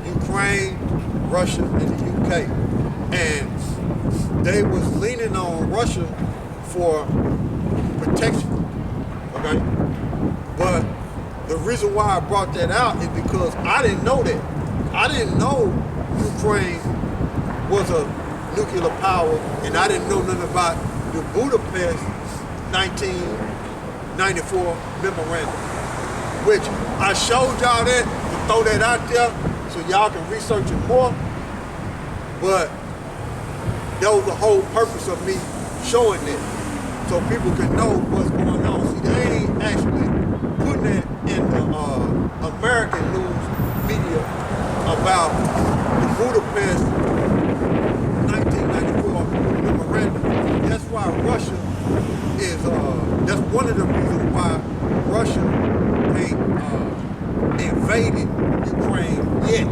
Ukraine, Russia, and the UK, and they was leaning on Russia for protection. Okay, but the reason why I brought that out is because I didn't know that. I didn't know Ukraine was a nuclear power, and I didn't know nothing about the Budapest 1994 memorandum, which I showed y'all that to throw that out there so y'all can research it more. But that was the whole purpose of me showing it, so people can know what's going on. See, they ain't actually putting it in the American news media about the Budapest 1994 memorandum. That's why Russia is, that's one of the reasons why Russia ain't invaded Ukraine yet.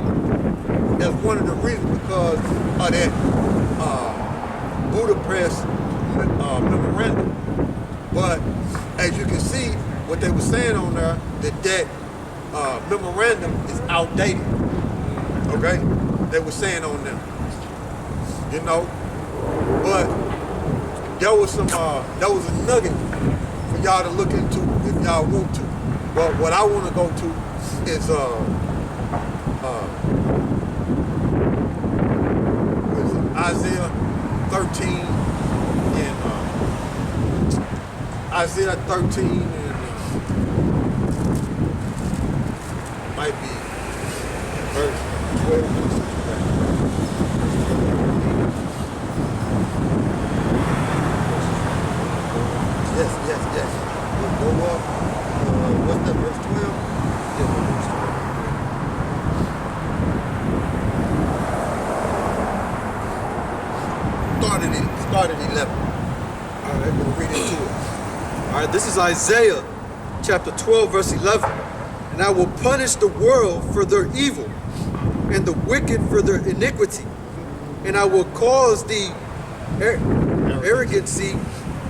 That's one of the reasons, because of that Budapest memorandum. But as you can see, what they were saying on there, that memorandum is outdated. Okay? They were saying on there. You know? But there was some that was a nugget for y'all to look into if y'all want to. But what I want to go to is Isaiah 13 and Isaiah 13 and might be verse 12. Yes. We'll go up. What's that, verse 12? Yeah, verse 12. Started 11. All right, we'll read into it. All right, this is Isaiah chapter 12, verse 11. And I will punish the world for their evil and the wicked for their iniquity. And I will cause the arrogancy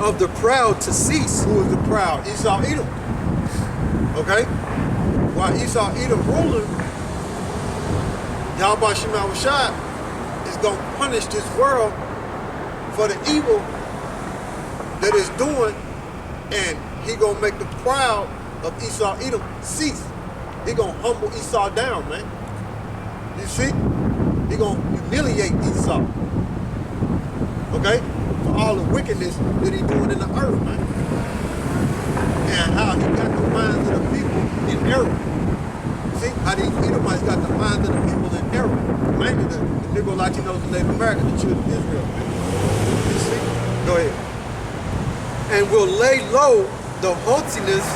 of the proud to cease. Who is the proud? Esau, Edom. Okay? While Esau, Edom ruling, YAHAWASHI is going to punish this world for the evil that it's doing, and he going to make the proud of Esau, Edom cease. He going to humble Esau down, man. You see? He going to humiliate Esau. Okay? For all the wickedness that he's doing in the earth, man. And how he got the minds of the people in error. See? How these Edomites got the minds of the people in error. Mainly the Negro, Latinos, and Native Americans, the children of Israel, man. You see? Go ahead. And will lay low the haughtiness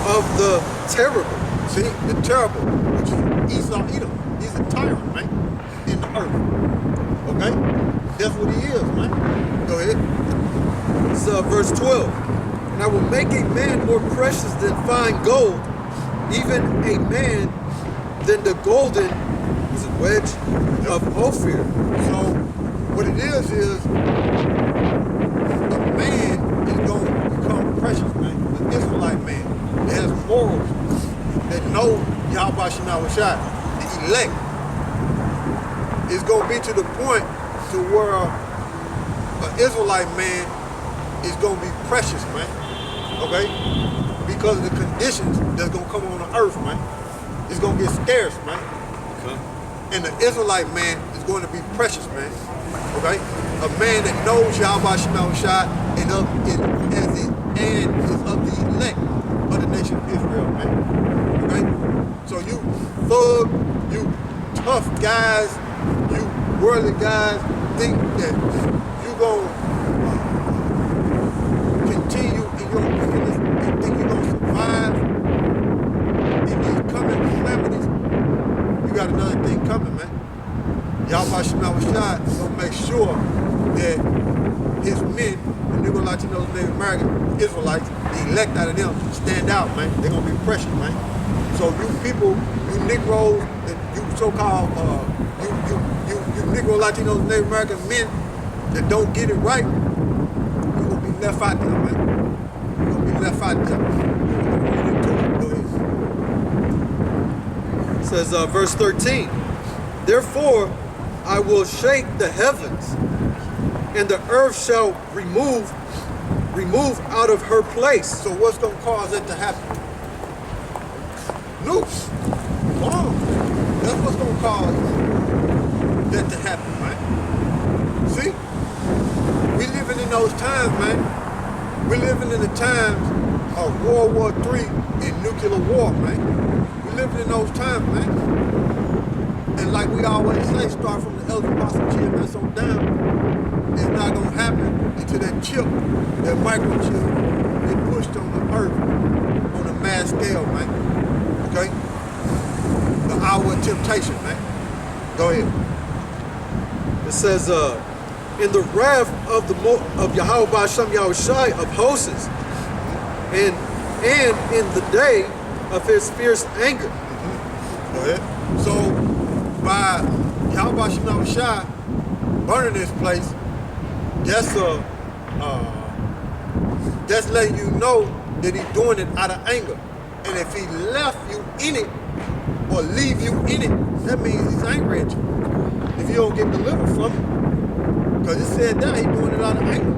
of the terrible. See? The terrible, which is Esau, Edom. He's a tyrant, man, in the earth. Okay? That's what he is, man. Go ahead. It's verse 12. And I will make a man more precious than fine gold, even a man than the golden, is it wedge, of Ophir. So, what it is a man is going to become precious, man. An Israelite man that has morals, that know YAHAWASHI, the elect, is going to be to the point to where an Israelite man is going to be precious, man. Okay? Because of the conditions that's going to come on the earth, man. It's going to get scarce, man. Okay. And the Israelite man is going to be precious, man. Okay? A man that knows YAHAWASHI and is of the elect of the nation of Israel, man. Okay? So you thug, you tough guys, you worldly guys think that you gonna continue in your wickedness and think you're gonna survive in these coming calamities. You got another thing coming, man. YAHAWASHI is gonna make sure that his men, the Negro, Latinos, Native American, Israelites, the elect out of them, stand out, man. They're gonna be precious, man. So you people, you Negroes, you so-called, you Negro, Latinos, Native American men that don't get it right, you're gonna be left out there, man. You're gonna be left out there. Go ahead. says verse 13, therefore I will shake the heavens, and the earth shall remove out of her place. So what's going to cause it to happen? Nukes. Bombs. That's what's going to cause that to happen, right? See? We living in those times, man. We're living in the times of World War III and nuclear war, man. We're living in those times, man. And like we always say, start from the elder apostle GMS on down. It's not going to happen until that chip, that microchip, get pushed on the earth on a mass scale, man. Okay? The hour of temptation, man. Go ahead. It says, in the wrath of YAHAWAH SHAM YAHAWASHI of hosts, and in the day of his fierce anger. Go ahead. So, by YAHAWAH SHAM YAHAWASHI burning this place, that's letting you know that he's doing it out of anger. And if he left you in it, or leave you in it, that means he's angry at you. If you don't get delivered from it. Because it said that he's doing it out of anger.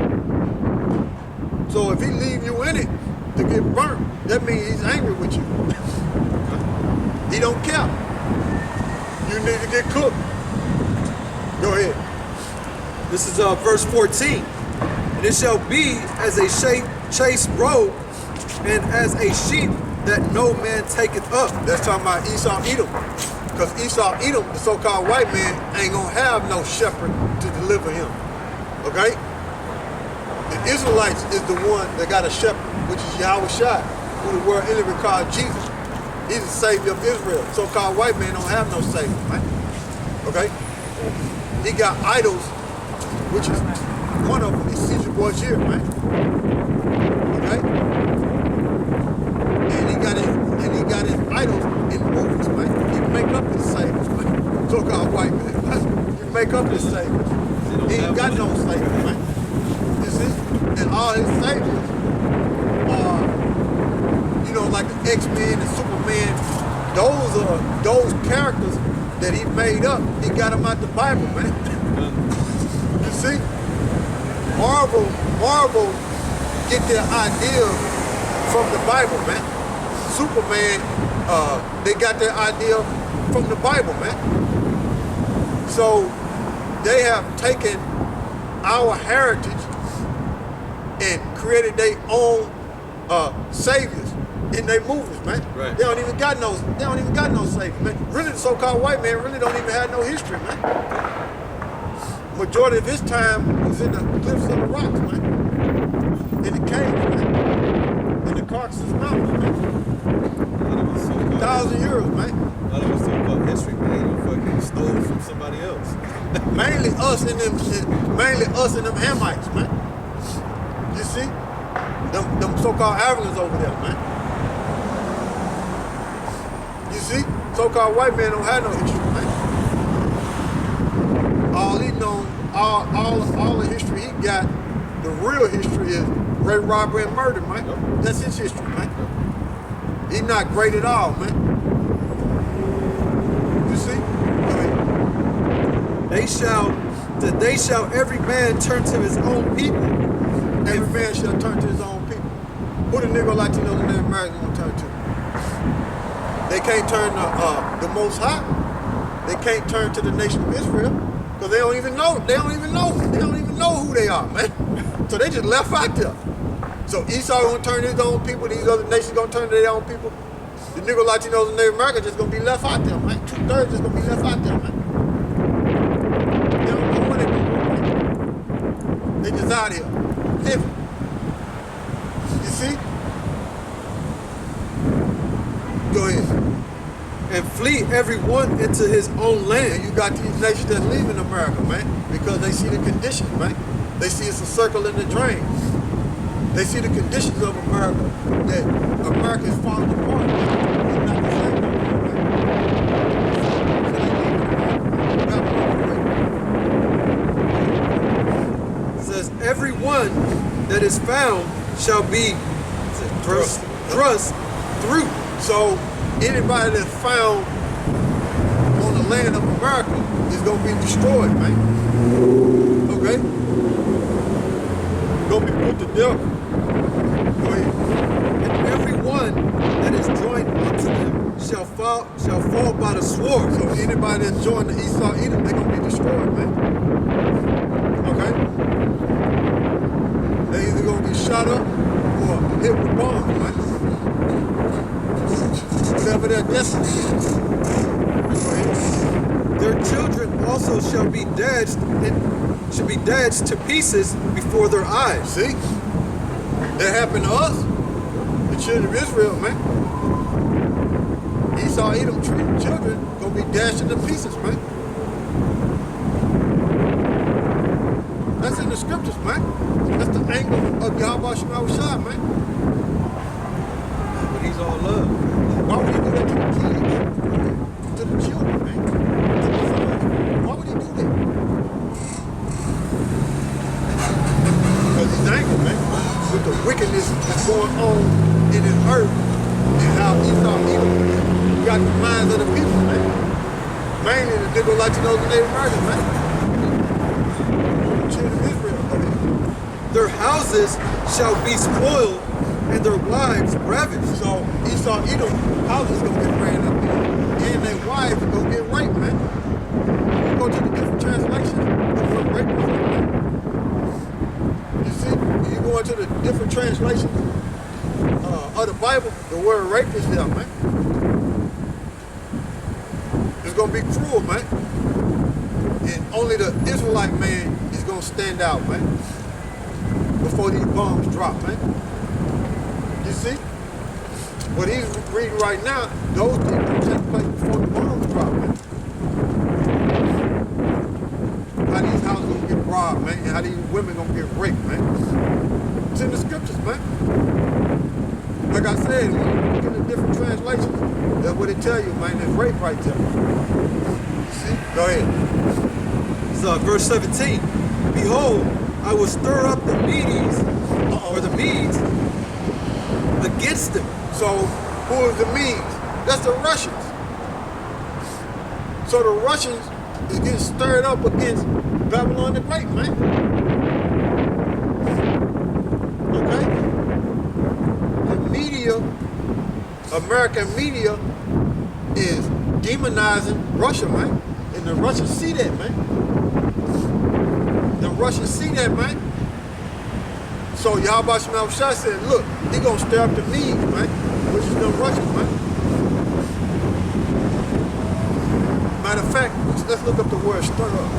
So if he leave you in it to get burnt, that means he's angry with you. He don't care. You need to get cooked. Go ahead. This is verse 14. And it shall be as a chased roe, and as a sheep that no man taketh up. That's talking about Esau Edom. Because Esau Edom, the so-called white man, ain't gonna have no shepherd to deliver him. Okay? The Israelites is the one that got a shepherd, which is YAHAWASHI, who the world enemy called Jesus. He's the savior of Israel. So-called white man don't have no savior, right? Okay? He got idols, which is one of them is Caesar Borgia, right? Okay? And he got his idols in movies, man. He make up his saviors, man. So-called white man. He make up his saviors. He ain't got no saviors, man. You see? And all his saviors are, you know, like the X-Men and Superman. Those are those characters that he made up. He got them out the Bible, man. You see? Marvel get their idea from the Bible, man. Superman, they got their idea from the Bible, man. So they have taken our heritage and created their own saviors in their movies, man. Right. They don't even got no savior, man. Really, the so-called white man really don't even have no history, man. Majority of his time was in the cliffs of the rocks, man. In the caves, man. In the Caucasus Mountains, man. 1,000 years, man. A lot of us talk about history, man. You fucking stole from somebody else. Mainly us and them Hamites, man. You see? Them so-called Africans over there, man. You see? So-called white man don't have no history, man. All he known, all the history he got, the real history is rape, robbery, and murder, man. Yep. That's his history, man. He's not great at all, man. You see? They shall every man turn to his own people. Every man shall turn to his own people. Who the Negro Latinos and Native Americans gonna turn to? They can't turn to the Most High. They can't turn to the nation of Israel because they don't even know. They don't even know who they are, man. So they just left out there. So Esau gonna turn to his own people. These other nations gonna turn to their own people. The Negro Latinos and Native Americans just gonna be left out there, man. 2/3 just gonna be left out there, man. They don't know where they going, man. They just out here living. You see? Go ahead. And flee every one into his own And land. you got these nations that's leaving America, man, because they see the conditions, man. They see it's a circle in the drain. They see the conditions of America, that America is falling apart. Man. It's not the same no more, man. It says, every one that is found shall be thrust through. So anybody that's found land of America is going to be destroyed, man. Okay? Going to be put to death. Go ahead. And everyone that is joined unto them shall fall by the sword. So anybody that joined the Esau Edom, they're going to be destroyed, man. Okay? They either going to get shot up or hit with bombs, man. Whatever their destiny is. Go ahead. Their children also shall be dashed to pieces before their eyes. See? That happened to us, the children of Israel, man. Esau Edom children gonna be dashed into pieces, man. That's in the scriptures, man. That's the angle of YAHAWASHI, man. But he's all love. Why would he do that to the kids? To the children, man? To the sons? Why would he do that? Because he's angry, man. With the wickedness that's going on in his earth and how Esau Edom got the minds of the people, man. Mainly the nigga Latinos and Native Americans, man. Children of Israel, buddy. Their houses shall be spoiled and their wives ravished. So Esau Edom houses gonna get ran up there, and their wives gonna get raped, man. You go to the different translations, the word rape is there, man. You see, when you go into the different translations of the Bible, the word rape is there, man. It's gonna be cruel, man. And only the Israelite man is gonna stand out, man, before these bombs drop, man. You see? What he's reading right now, those things take place before the bombs drop, man. How these houses gonna get robbed, man, and how these women gonna get raped, man. It's in the scriptures, man. Like I said, when you look at the different translations, that's what it tell you, man. There's rape right there. You see? Go ahead. So verse 17, behold, I will stir up the Medes, or the Medes, against them. So, who is the Medes? That's the Russians. So the Russians is getting stirred up against Babylon the Great, man. Okay? The media, American media, is demonizing Russia, man. And the Russians see that, man. The Russians see that, man. So YAHAWASHI said, look, he gonna stir up the Medes, man, which is the Russians, man. Matter of fact, let's look up the word stir up.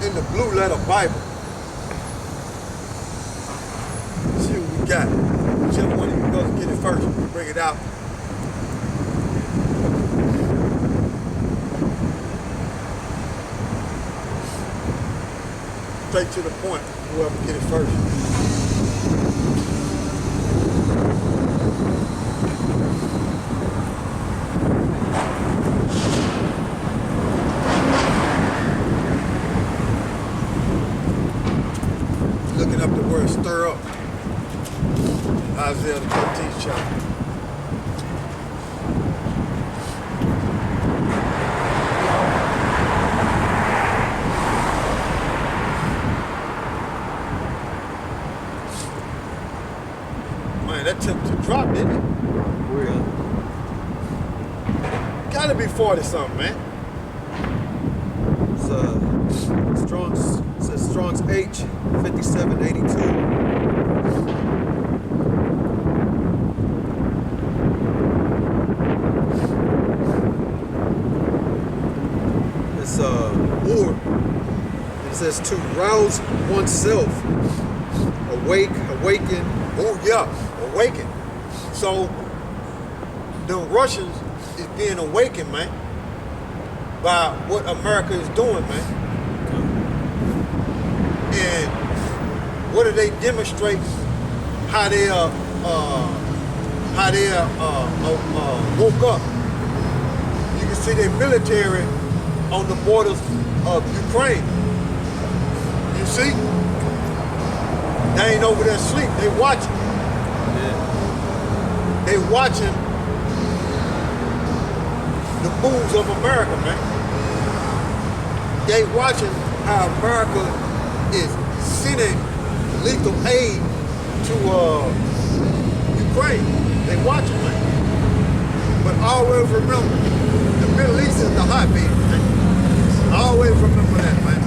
In the blue letter Bible. Let's see what we got. Whichever one of you goes get it first, bring it out. Straight to the point, whoever get it first. Looking up the word stir up. Isaiah the 13th chapter. That took to drop, didn't it? Real. Gotta be 40 something, man. It's Strong's, it says Strong's H 5782. It's war. It says to rouse oneself, awaken. Oh yeah, awaken. So the Russians is being awakened, man, by what America is doing, man. And what do they demonstrate? How they woke up. You can see their military on the borders of Ukraine. You see? They ain't over there asleep. They watching. Yeah. They watching moves of America, man. They watching how America is sending lethal aid to Ukraine. They watching, man. But always remember, the Middle East is the hotbed, man. Always remember that, man.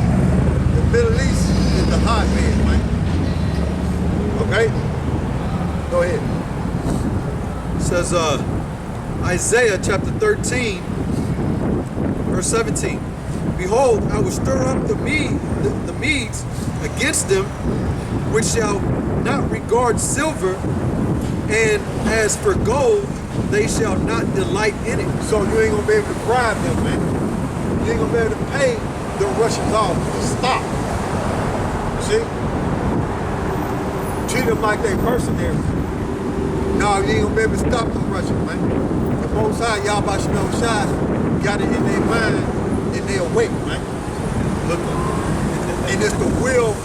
The Middle East is the hotbed, man. Okay? Go ahead. It says Isaiah chapter 13, verse 17. Behold, I will stir up the Medes against them, which shall not regard silver, and as for gold, they shall not delight in it. So you ain't gonna be able to bribe them, man. You ain't gonna be able to pay the Russians off to stop. See? Treat them like they mercenaries. No, you ain't gonna be able to stop them Russians, man. The Most High, YAHAWASHI, got it in their mind, and they awake, man. Look, and it's the will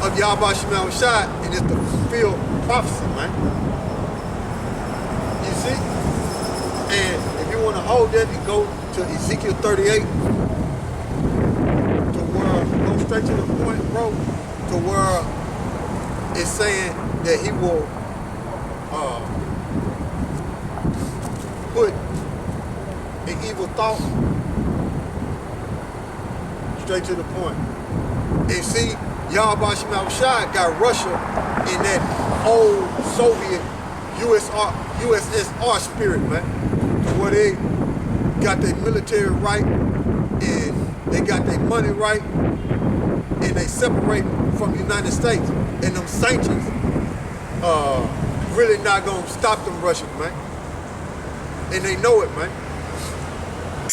of YAHAWASHI, and it's the fulfilled prophecy, man. You see? And if you want to hold that and go to Ezekiel 38, to where, go straight to the point, bro, to where it's saying that he will put an evil thought straight to the point. And see, YAHAWASHI got Russia in that old Soviet USSR spirit, man. To where they got their military right, and they got their money right, and they separate from the United States. And them sanctions really not gonna stop them Russians, man. And they know it, man.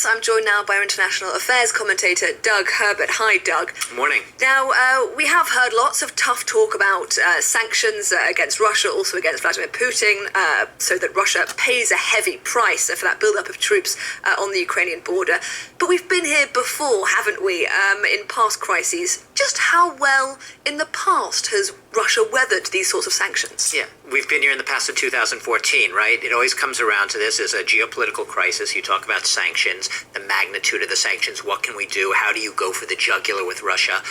I'm joined now by our international affairs commentator, Doug Herbert. Hi, Doug. Morning. Now, we have heard lots of tough talk about sanctions against Russia, also against Vladimir Putin, so that Russia pays a heavy price for that build-up of troops on the Ukrainian border. But we've been here before, haven't we, in past crises. Just how well, in the past, has Russia weathered these sorts of sanctions? Yeah, we've been here in the past of 2014, right? It always comes around to this as a geopolitical crisis. You talk about sanctions, the magnitude of the sanctions, what can we do? How do you go for the jugular with Russia?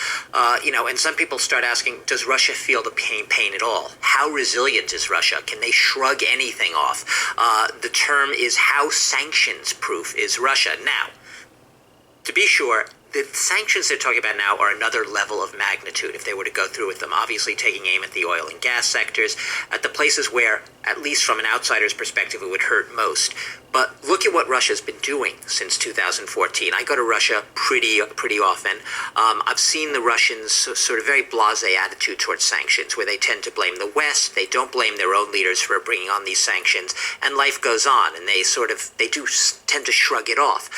And some people start asking, does Russia feel the pain at all? How resilient is Russia? Can they shrug anything off? The term is, how sanctions-proof is Russia? Now, to be sure, the sanctions they're talking about now are another level of magnitude if they were to go through with them, obviously taking aim at the oil and gas sectors, at the places where, at least from an outsider's perspective, it would hurt most. But look at what Russia's been doing since 2014. I go to Russia pretty often. I've seen the Russians sort of very blasé attitude towards sanctions, where they tend to blame the West. They don't blame their own leaders for bringing on these sanctions, and life goes on, and they do tend to shrug it off.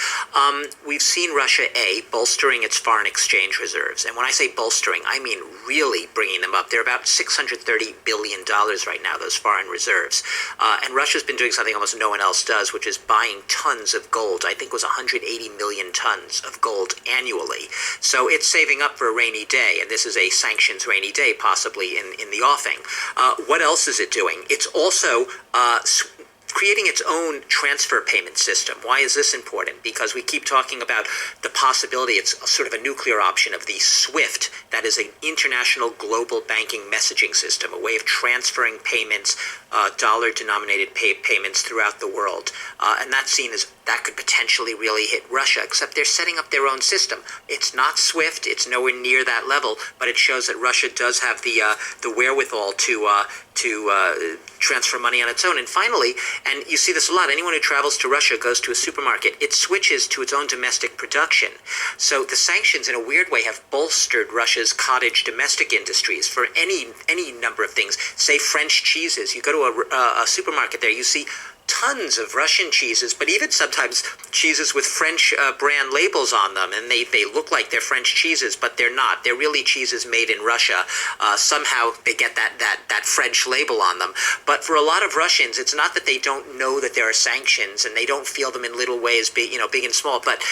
We've seen Russia, bolstering its foreign exchange reserves. And when I say bolstering, I mean really bringing them up. They're about $630 billion right now, those foreign reserves. And Russia's been doing something almost no one else does, which is buying tons of gold. I think it was 180 million tons of gold annually. So it's saving up for a rainy day, and this is a sanctions rainy day, possibly in the offing. What else is it doing? It's also creating its own transfer payment system. Why is this important? Because we keep talking about the possibility, it's sort of a nuclear option of the SWIFT, that is an international global banking messaging system, a way of transferring payments, dollar-denominated payments throughout the world. And that's seen as that could potentially really hit Russia, except they're setting up their own system. It's not SWIFT, it's nowhere near that level, but it shows that Russia does have the wherewithal to transfer money on its own. And finally, and you see this a lot, anyone who travels to Russia goes to a supermarket, it switches to its own domestic production. So the sanctions, in a weird way, have bolstered Russia's cottage domestic industries for any number of things. Say French cheeses. You go to a supermarket there, you see tons of Russian cheeses, but even sometimes cheeses with French brand labels on them, and they look like they're French cheeses, but they're not. They're really cheeses made in Russia. Somehow they get that French label on them. But for a lot of Russians, it's not that they don't know that there are sanctions, and they don't feel them in little ways, big and small, but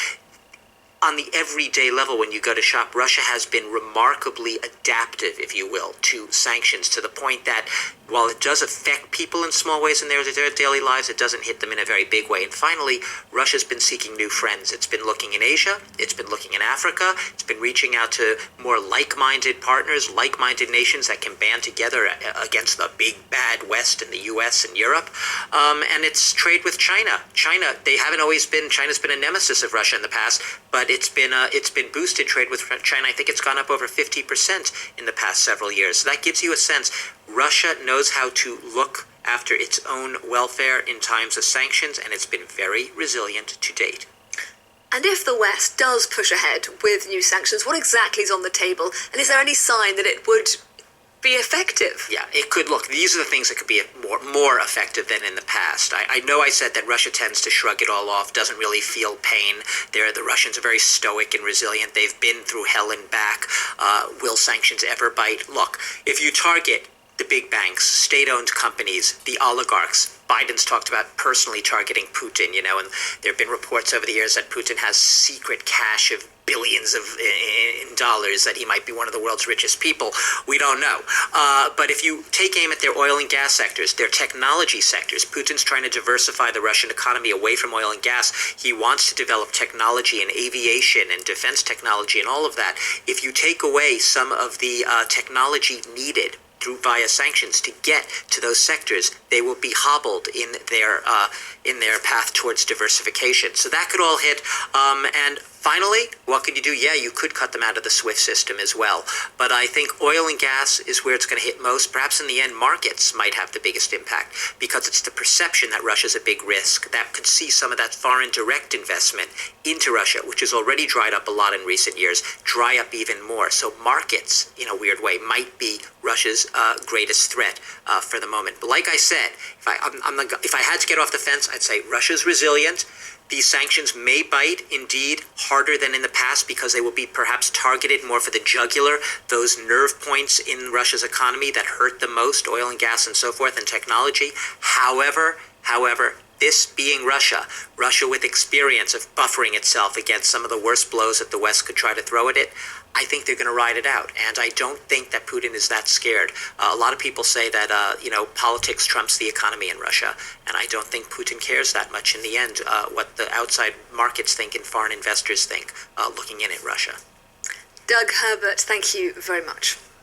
on the everyday level, when you go to shop, Russia has been remarkably adaptive, if you will, to sanctions, to the point that while it does affect people in small ways in their daily lives, it doesn't hit them in a very big way. And finally, Russia's been seeking new friends. It's been looking in Asia, it's been looking in Africa, it's been reaching out to more like-minded partners, like-minded nations that can band together against the big bad West in the US and Europe. And it's trade with China. China's been a nemesis of Russia in the past, but it's been boosted trade with China. I think it's gone up over 50% in the past several years. So that gives you a sense. Russia knows how to look after its own welfare in times of sanctions, and it's been very resilient to date. And if the West does push ahead with new sanctions, what exactly is on the table? And is there any sign that it would be effective? Yeah, it could. Look, these are the things that could be more effective than in the past. I know I said that Russia tends to shrug it all off, doesn't really feel pain. The Russians are very stoic and resilient. They've been through hell and back. Will sanctions ever bite? Look, if you target the big banks, state-owned companies, the oligarchs. Biden's talked about personally targeting Putin, and there have been reports over the years that Putin has secret cash of billions in dollars, that he might be one of the world's richest people. We don't know. But if you take aim at their oil and gas sectors, their technology sectors, Putin's trying to diversify the Russian economy away from oil and gas. He wants to develop technology and aviation and defense technology and all of that. If you take away some of the technology needed via sanctions to get to those sectors, they will be hobbled in their path towards diversification. So that could all hit. And finally, what could you do? Yeah, you could cut them out of the SWIFT system as well. But I think oil and gas is where it's going to hit most. Perhaps in the end, markets might have the biggest impact because it's the perception that Russia's a big risk that could see some of that foreign direct investment into Russia, which has already dried up a lot in recent years, dry up even more. So markets, in a weird way, might be Russia's greatest threat for the moment. But like I said, if I had to get off the fence, I'd say Russia's resilient. These sanctions may bite, indeed, harder than in the past because they will be perhaps targeted more for the jugular, those nerve points in Russia's economy that hurt the most, oil and gas and so forth, and technology. However, this being Russia with experience of buffering itself against some of the worst blows that the West could try to throw at it, I think they're going to ride it out. And I don't think that Putin is that scared. A lot of people say that, politics trumps the economy in Russia. And I don't think Putin cares that much in the end, what the outside markets think and foreign investors think, looking in at Russia. Doug, Herbert, thank you very much.